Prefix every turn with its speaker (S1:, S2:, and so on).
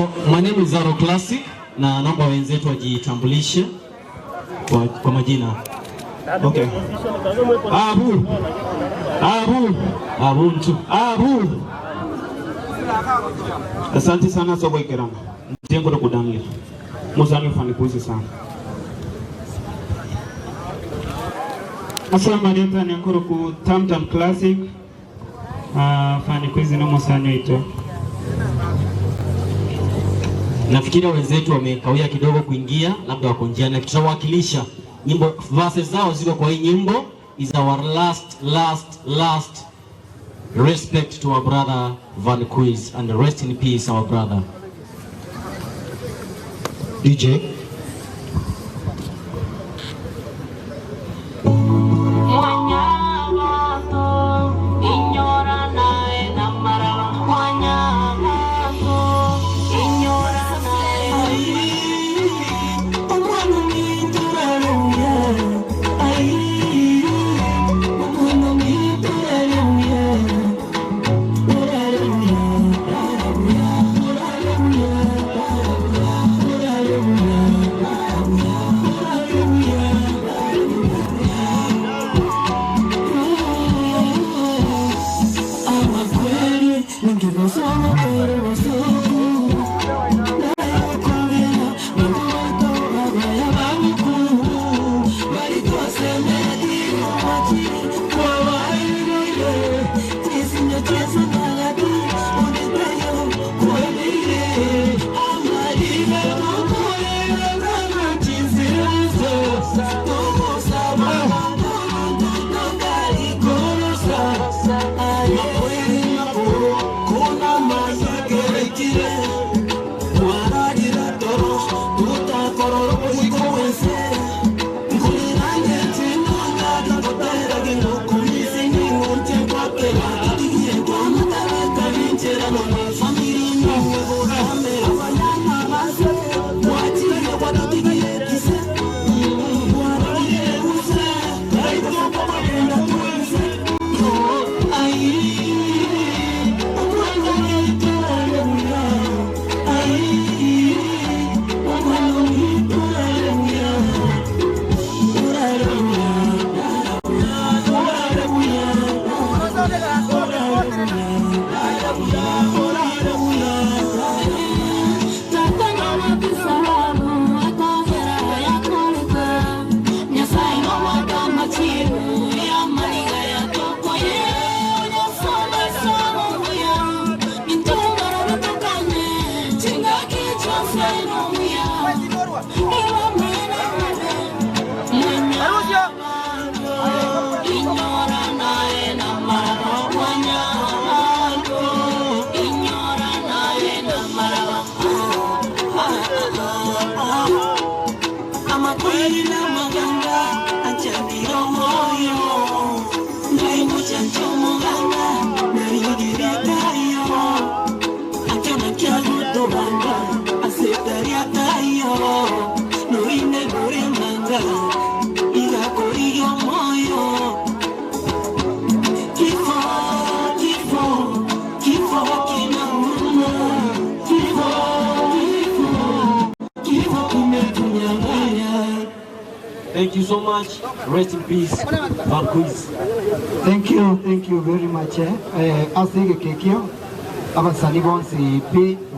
S1: My name is Zaro Classic na naomba wenzetu wajitambulishe kwa majina. Okay. Abu. Asante sana sobo ikerama. Ntengo kudamlia. Muzani ufanikuzi sana.
S2: Assalamu alaikum, nyankuru ku Tamtam Classic. Fanikuzi na musani ito.
S1: Nafikiri wenzetu wamekawia kidogo kuingia, labda wako njiani. Tutawakilisha nyimbo verses zao ziko kwa hii nyimbo. Is our last respect to our brother Van Quiz, and rest in peace our brother. DJ Thank you so much. Rest in peace, Van Quiz.
S3: Thank you very much. Asige kekio abasani bonsi pe